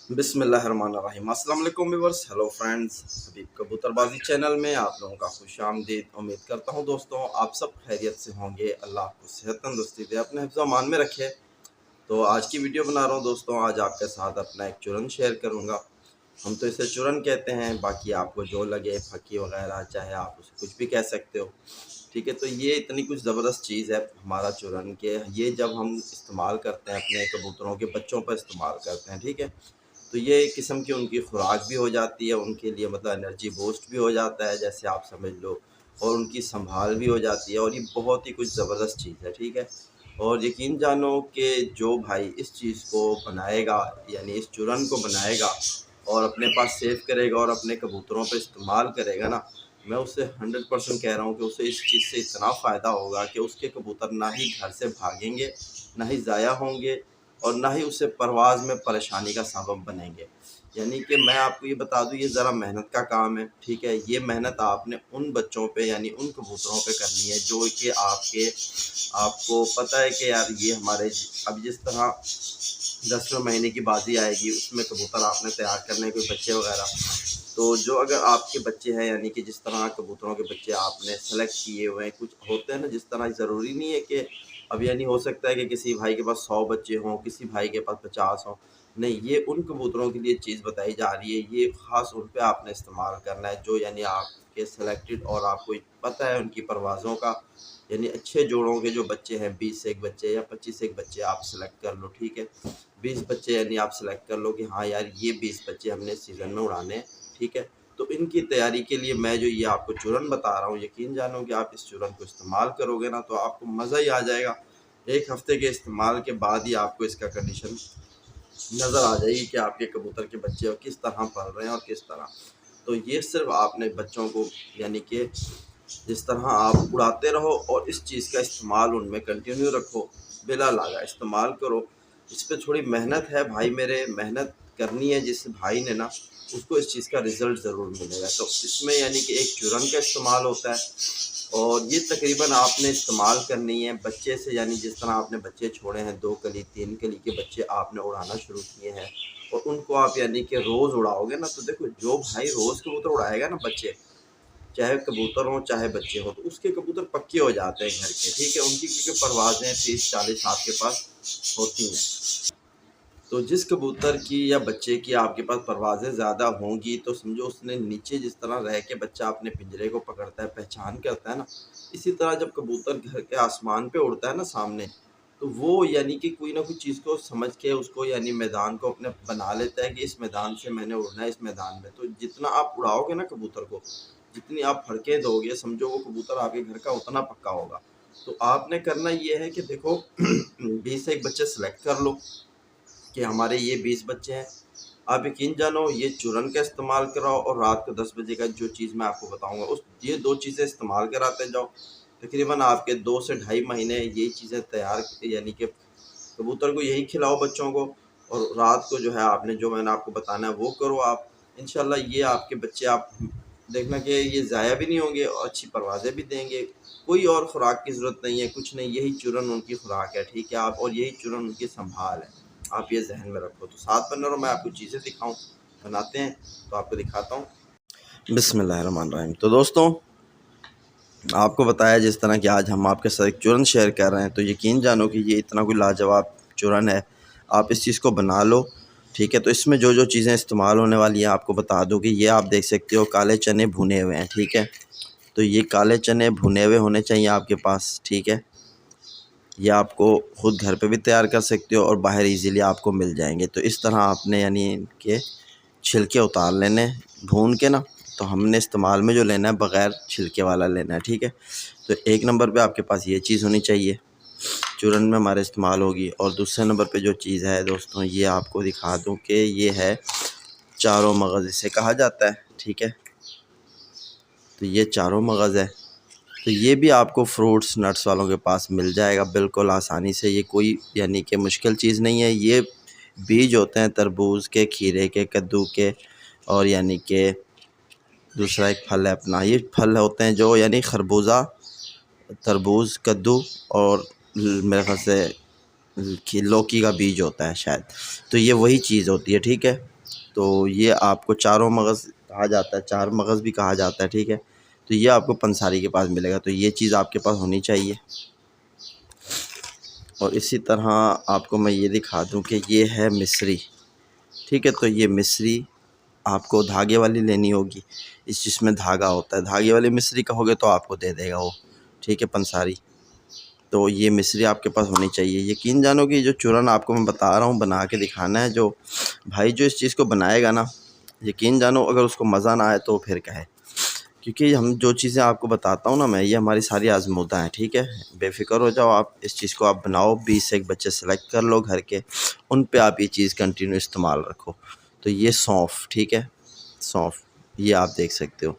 बिस्मिल्लाहिर्रहमानिर्रहीम। अस्सलाम वालेकुम व्यूअर्स, हेलो फ्रेंड्स, हबीब कबूतरबाजी चैनल में आप लोगों का खुशामदीद। उम्मीद करता हूँ दोस्तों आप सब खैरियत से होंगे। अल्लाह आपको सेहत तंदुरुस्ती दे, अपने हिफ्ज़ अमान में रखे। तो आज की वीडियो बना रहा हूँ दोस्तों, आज आपके साथ अपना एक चुरन शेयर करूँगा। हम तो इसे चुरन कहते हैं, बाकी आपको जो लगे फकी वगैरह, चाहे आप उसे कुछ भी कह सकते हो। ठीक है, तो ये इतनी कुछ ज़बरदस्त चीज़ है हमारा चुरन के, ये जब हम इस्तेमाल करते हैं अपने कबूतरों के बच्चों पर इस्तेमाल करते हैं। ठीक है, तो ये एक किस्म की उनकी खुराक भी हो जाती है, उनके लिए मतलब एनर्जी बूस्ट भी हो जाता है, जैसे आप समझ लो, और उनकी संभाल भी हो जाती है, और ये बहुत ही कुछ ज़बरदस्त चीज़ है। ठीक है, और यकीन जानो कि जो भाई इस चीज़ को बनाएगा, यानी इस चुरन को बनाएगा और अपने पास सेव करेगा और अपने कबूतरों पे इस्तेमाल करेगा ना, मैं उससे 100% कह रहा हूँ कि उसे इस चीज़ से इतना फ़ायदा होगा कि उसके कबूतर ना ही घर से भागेंगे, ना ही ज़ाया होंगे, और ना ही उसे परवाज़ में परेशानी का सबब बनेंगे। यानी कि मैं आपको ये बता दूँ, ये ज़रा मेहनत का काम है। ठीक है, ये मेहनत आपने उन बच्चों पे यानी उन कबूतरों पे करनी है जो कि आपको पता है कि यार ये हमारे अब जिस तरह 10वें महीने की बाजी आएगी, उसमें कबूतर आपने तैयार करने हैं, कोई बच्चे वगैरह। तो जो अगर आपके बच्चे हैं, यानी कि जिस तरह कबूतरों के बच्चे आपने सेलेक्ट किए हुए हैं, कुछ होते हैं ना जिस तरह, ज़रूरी नहीं है कि अब यानी हो सकता है कि किसी भाई के पास 100 बच्चे हों, किसी भाई के पास 50 हों। नहीं, ये उन कबूतरों के लिए चीज़ बताई जा रही है, ये ख़ास उन पे आपने इस्तेमाल करना है जो यानी आपके सेलेक्टेड, और आपको पता है उनकी परवाज़ों का, यानी अच्छे जोड़ों के जो बच्चे हैं, 20 से एक बच्चे या 25 से एक बच्चे आप सेलेक्ट कर लो। ठीक है, 20 बच्चे यानी आप सेलेक्ट कर लो कि हाँ यार ये 20 बच्चे हमने इस सीज़न में उड़ाने हैं। ठीक है, तो इनकी तैयारी के लिए मैं जो ये आपको चूरन बता रहा हूँ, यकीन जानो कि आप इस चूरन को इस्तेमाल करोगे ना तो आपको मज़ा ही आ जाएगा। 1 हफ़्ते के इस्तेमाल के बाद ही आपको इसका कंडीशन नज़र आ जाएगी कि आपके कबूतर के बच्चे किस तरह पल रहे हैं और किस तरह। तो ये सिर्फ़ आपने बच्चों को यानी कि जिस तरह आप उड़ाते रहो और इस चीज़ का इस्तेमाल उनमें कंटिन्यू रखो, बिला लागा इस्तेमाल करो। इस पे थोड़ी मेहनत है भाई मेरे, मेहनत करनी है जिस भाई ने ना, उसको इस चीज़ का रिज़ल्ट ज़रूर मिलेगा। तो इसमें यानी कि एक चूरन का इस्तेमाल होता है, और ये तकरीबन आपने इस्तेमाल करनी है बच्चे से, यानी जिस तरह आपने बच्चे छोड़े हैं, 2 कली 3 कली के बच्चे आपने उड़ाना शुरू किए हैं, और उनको आप यानी कि रोज़ उड़ाओगे ना, तो देखो जो भाई रोज़ कबूतर उड़ाएगा ना बच्चे, चाहे कबूतर हों चाहे बच्चे हों, तो उसके कबूतर पक्के हो जाते हैं घर के। ठीक है, उनकी क्योंकि परवाज़ें 30-40 आपके पास होती हैं। तो जिस कबूतर की या बच्चे की आपके पास परवाज़ें ज़्यादा होंगी, तो समझो उसने नीचे जिस तरह रह के बच्चा अपने पिंजरे को पकड़ता है, पहचान करता है ना, इसी तरह जब कबूतर घर के आसमान पे उड़ता है ना सामने, तो वो यानी कि कोई ना कोई चीज़ को समझ के उसको यानी मैदान को अपने बना लेता है कि इस मैदान से मैंने उड़ना है, इस मैदान में। तो जितना आप उड़ाओगे ना कबूतर को, जितनी आप फड़कें दोगे, समझो वो कबूतर आपके घर का उतना पक्का होगा। तो आपने करना ये है कि देखो 20 से एक बच्चे सेलेक्ट कर लो कि हमारे ये 20 बच्चे हैं। आप यकीन जानो ये चूरन का इस्तेमाल कराओ, और रात को 10 बजे का जो चीज़ मैं आपको बताऊँगा, उस ये 2 चीज़ें इस्तेमाल कराते जाओ। तकरीबन आपके 2 से ढाई महीने यही चीज़ें तैयार, यानी कि कबूतर को यही खिलाओ बच्चों को, और रात को जो है आपने जो मैंने आपको बताना है वो करो आप। इंशाल्लाह ये आपके बच्चे आप देखना कि ये ज़ाया भी नहीं होंगे और अच्छी परवाज़ें भी देंगे। कोई और खुराक की ज़रूरत नहीं है, कुछ नहीं, यही चूरन उनकी खुराक है। ठीक है, आप और यही चूरन उनकी संभाल है। आप ये ज़हन में रखो। तो साथ बने रहो, मैं आपको चीज़ें दिखाऊँ, बनाते हैं तो आपको दिखाता हूँ। बिस्मिल्लाहिर्रहमानिर्रहीम। तो दोस्तों आपको बताया जिस तरह कि आज हम आपके साथ एक चूरन शेयर कर रहे हैं, तो यकीन जानो कि ये इतना कोई लाजवाब चूरन है, आप इस चीज़ को बना लो। ठीक है, तो इसमें जो जो चीज़ें इस्तेमाल होने वाली हैं आपको बता दूँ कि ये आप देख सकते हो, काले चने भुने हुए हैं। ठीक है, तो ये काले चने भुने हुए होने चाहिए आपके पास। ठीक है, ये आपको ख़ुद घर पे भी तैयार कर सकते हो और बाहर इजीली आपको मिल जाएंगे। तो इस तरह आपने यानी इनके छिलके उतार लेने भून के ना, तो हमने इस्तेमाल में जो लेना है बग़ैर छिलके वाला लेना है। ठीक है, तो एक नंबर पे आपके पास ये चीज़ होनी चाहिए, चूरन में हमारे इस्तेमाल होगी। और दूसरे नंबर पे जो चीज़ है दोस्तों, ये आपको दिखा दूँ कि ये है चारों मगज़ इसे कहा जाता है। ठीक है, तो ये चारों मगज़ है, तो ये भी आपको फ्रूट्स नट्स वालों के पास मिल जाएगा बिल्कुल आसानी से। ये कोई यानी कि मुश्किल चीज़ नहीं है। ये बीज होते हैं तरबूज के, खीरे के, कद्दू के, और यानी कि दूसरा एक फल है अपना, ये फल होते हैं जो यानी खरबूजा, तरबूज, कद्दू, और मेरे ख़्याल से लौकी का बीज होता है शायद। तो ये वही चीज़ होती है। ठीक है, तो ये आपको चारों मगज़ कहा जाता है, चार मगज़ भी कहा जाता है, ठीक है। तो ये आपको पंसारी के पास मिलेगा, तो ये चीज़ आपके पास होनी चाहिए। और इसी तरह आपको मैं ये दिखा दूं कि ये है मिस्री, ठीक है। तो ये मिस्री आपको धागे वाली लेनी होगी, इस जिसमें धागा होता है। धागे वाली मिस्री कहोगे तो आपको दे देगा वो, ठीक है, पंसारी। तो ये मिस्री आपके पास होनी चाहिए। यकीन जानो कि जो चूरन आपको मैं बता रहा हूँ बना के दिखाना है, जो भाई जो इस चीज़ को बनाएगा ना, यकीन जानो अगर उसको मज़ा ना आए तो फिर कहे, क्योंकि हम जो चीज़ें आपको बताता हूँ ना मैं, ये हमारी सारी आजमूदा हैं, ठीक है। बेफिक्र हो जाओ आप, इस चीज़ को आप बनाओ, 20 से एक बच्चे सेलेक्ट कर लो घर के, उन पे आप ये चीज़ कंटिन्यू इस्तेमाल रखो। तो ये सौंफ, ठीक है, सौंफ, ये आप देख सकते हो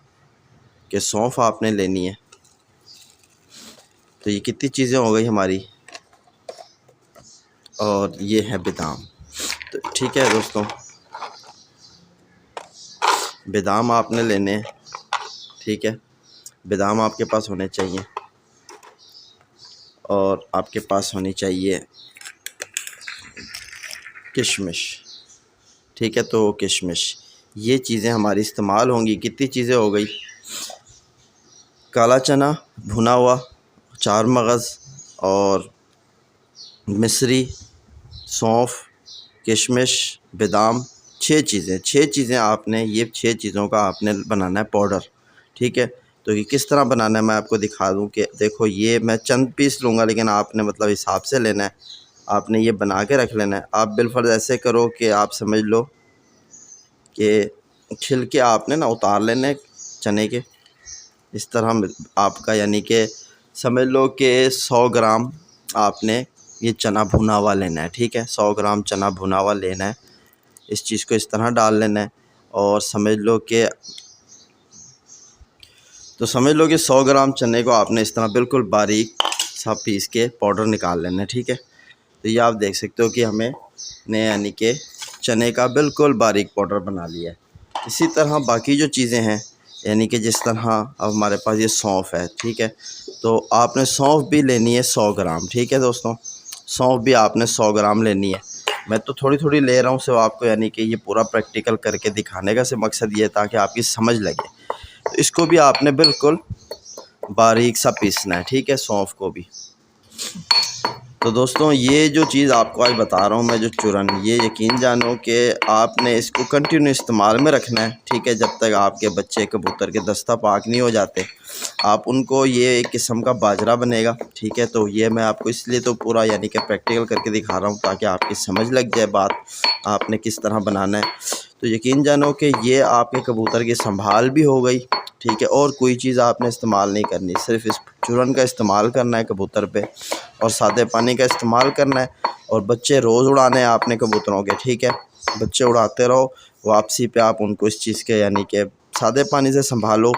कि सौंफ आपने लेनी है। तो ये कितनी चीज़ें हो गई हमारी। और ये है बादाम। तो ठीक है दोस्तों, बादाम आपने लेने हैं, ठीक है, बादाम आपके पास होने चाहिए। और आपके पास होनी चाहिए किशमिश, ठीक है। तो किशमिश, ये चीज़ें हमारी इस्तेमाल होंगी। कितनी चीज़ें हो गई, काला चना भुना हुआ, चार मगज़, और मिस्री, सौंफ, किशमिश, बादाम, छः चीज़ें आपने, ये 6 चीज़ों का आपने बनाना है पाउडर, ठीक है। तो ये किस तरह बनाना है मैं आपको दिखा दूं कि देखो, ये मैं चंद पीस लूँगा, लेकिन आपने मतलब हिसाब से लेना है, आपने ये बना के रख लेना है। आप बिलफर्ज ऐसे करो कि आप समझ लो कि छिलके आपने ना उतार लेने चने के, इस तरह आपका, यानी कि समझ लो कि 100 ग्राम आपने ये चना भुना हुआ लेना है, ठीक है। 100 ग्राम चना भुना हुआ लेना है, इस चीज़ को इस तरह डाल लेना है। और समझ लो कि 100 ग्राम चने को आपने इस तरह बिल्कुल बारीक सा पीस के पाउडर निकाल लेना है, ठीक है। तो ये आप देख सकते हो कि हमें ने यानी कि चने का बिल्कुल बारीक पाउडर बना लिया है। इसी तरह बाकी जो चीज़ें हैं, यानी कि जिस तरह अब हमारे पास ये सौंफ है, ठीक है। तो आपने सौंफ भी लेनी है 100 ग्राम, ठीक है दोस्तों, सौंफ भी आपने 100 ग्राम लेनी है। मैं तो थोड़ी थोड़ी ले रहा हूँ सिर्फ आपको, यानी कि ये पूरा प्रैक्टिकल करके दिखाने का से मकसद ये है ताकि आपकी समझ लगे। तो इसको भी आपने बिल्कुल बारीक सा पीसना है, ठीक है, सौंफ को भी। तो दोस्तों, ये जो चीज़ आपको आज बता रहा हूँ मैं, जो चूरन, ये यकीन जानो कि आपने इसको कंटिन्यू इस्तेमाल में रखना है, ठीक है, जब तक आपके बच्चे कबूतर के दस्ता पाक नहीं हो जाते। आप उनको, ये एक किस्म का बाजरा बनेगा, ठीक है। तो ये मैं आपको इसलिए तो पूरा यानी कि प्रैक्टिकल करके दिखा रहा हूँ ताकि आपकी समझ लग जाए बात, आपने किस तरह बनाना है। तो यकीन जानो कि ये आपके कबूतर की संभाल भी हो गई, ठीक है। और कोई चीज़ आपने इस्तेमाल नहीं करनी, सिर्फ इस चूरन का इस्तेमाल करना है कबूतर पे, और सादे पानी का इस्तेमाल करना है। और बच्चे रोज़ उड़ाने हैं आपने कबूतरों के, ठीक है, बच्चे उड़ाते रहो। वापसी पे आप उनको इस चीज़ के यानी कि सादे पानी से संभालो।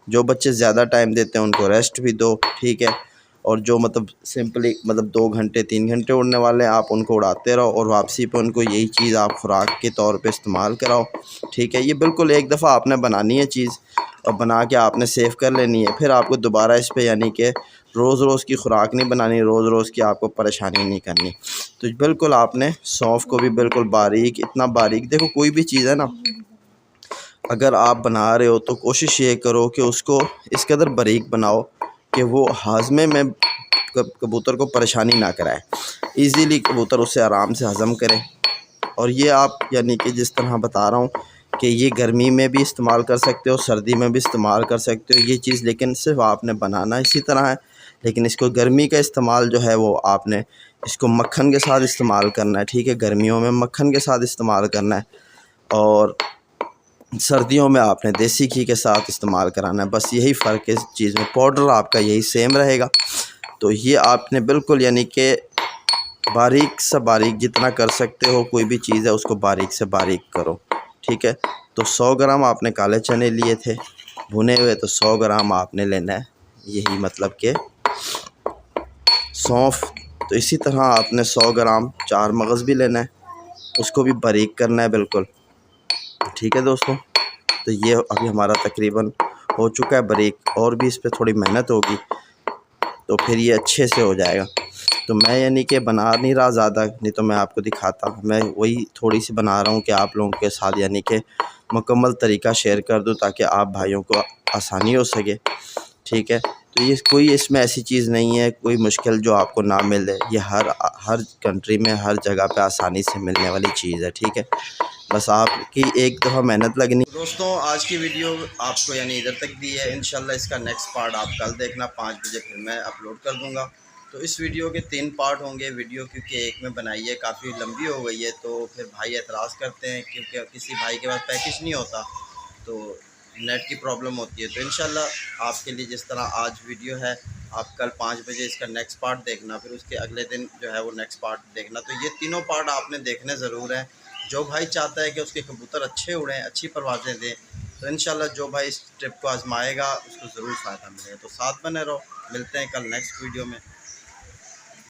जो बच्चे ज़्यादा टाइम देते हैं उनको रेस्ट भी दो, ठीक है। और जो मतलब सिंपली मतलब 2 घंटे 3 घंटे उड़ने वाले हैं, आप उनको उड़ाते रहो, और वापसी पे उनको यही चीज़ आप खुराक के तौर पे इस्तेमाल कराओ, ठीक है। ये बिल्कुल एक दफ़ा आपने बनानी है चीज़, और बना के आपने सेव कर लेनी है। फिर आपको दोबारा इस पे यानी कि रोज़ रोज़ की खुराक नहीं बनानी, रोज़ रोज़ की आपको परेशानी नहीं करनी। तो बिल्कुल आपने सौंफ को भी बिल्कुल बारीक, इतना बारीक, देखो कोई भी चीज़ है ना, अगर आप बना रहे हो तो कोशिश ये करो कि उसको इस कदर बारीक बनाओ कि वो हाजमे में कबूतर को परेशानी ना कराए, इजीली कबूतर उससे आराम से हज़म करे। और ये आप यानी कि जिस तरह बता रहा हूँ कि ये गर्मी में भी इस्तेमाल कर सकते हो, सर्दी में भी इस्तेमाल कर सकते हो ये चीज़, लेकिन सिर्फ आपने बनाना इसी तरह है। लेकिन इसको गर्मी का इस्तेमाल जो है वो आपने इसको मक्खन के साथ इस्तेमाल करना है, ठीक है, गर्मियों में मक्खन के साथ इस्तेमाल करना है, और सर्दियों में आपने देसी घी के साथ इस्तेमाल कराना है। बस यही फ़र्क है इस चीज़ में, पाउडर आपका यही सेम रहेगा। तो ये आपने बिल्कुल यानी कि बारीक से बारीक जितना कर सकते हो, कोई भी चीज़ है उसको बारीक से बारीक करो, ठीक है। तो 100 ग्राम आपने काले चने लिए थे भुने हुए, तो 100 ग्राम आपने लेना है यही मतलब कि सौंफ। तो इसी तरह आपने 100 ग्राम चार मगज़ भी लेना है, उसको भी बारीक करना है बिल्कुल, ठीक है दोस्तों। तो ये अभी हमारा तकरीबन हो चुका है बारीक, और भी इस पर थोड़ी मेहनत होगी तो फिर ये अच्छे से हो जाएगा। तो मैं यानी कि बना नहीं रहा ज़्यादा, नहीं तो मैं आपको दिखाता। मैं वही थोड़ी सी बना रहा हूँ कि आप लोगों के साथ यानी कि मुकम्मल तरीका शेयर कर दूँ ताकि आप भाइयों को आसानी हो सके। ठीक है, तो ये कोई इसमें ऐसी चीज़ नहीं है, कोई मुश्किल जो आपको ना मिले। ये हर कंट्री में हर जगह पे आसानी से मिलने वाली चीज़ है। ठीक है, बस आपकी एक दफ़ा मेहनत लगनी। दोस्तों, आज की वीडियो आपको यानी इधर तक दी है। इंशाल्लाह इसका नेक्स्ट पार्ट आप कल देखना 5 बजे, फिर मैं अपलोड कर दूँगा। तो इस वीडियो के 3 पार्ट होंगे। वीडियो क्योंकि एक में बनाई है, काफ़ी लंबी हो गई है, तो फिर भाई एतराज़ करते हैं क्योंकि किसी भाई के पास पैकेज नहीं होता, तो नेट की प्रॉब्लम होती है। तो इंशाल्लाह आपके लिए जिस तरह आज वीडियो है, आप कल 5 बजे इसका नेक्स्ट पार्ट देखना, फिर उसके अगले दिन जो है वो नेक्स्ट पार्ट देखना। तो ये तीनों पार्ट आपने देखने ज़रूर हैं। जो भाई चाहता है कि उसके कबूतर अच्छे उड़ें, अच्छी परवाज़ें दें, तो इंशाल्लाह जो भाई इस ट्रिप को आजमाएगा उसको ज़रूर फ़ायदा मिलेगा। तो साथ बने रहो, मिलते हैं कल नेक्स्ट वीडियो में।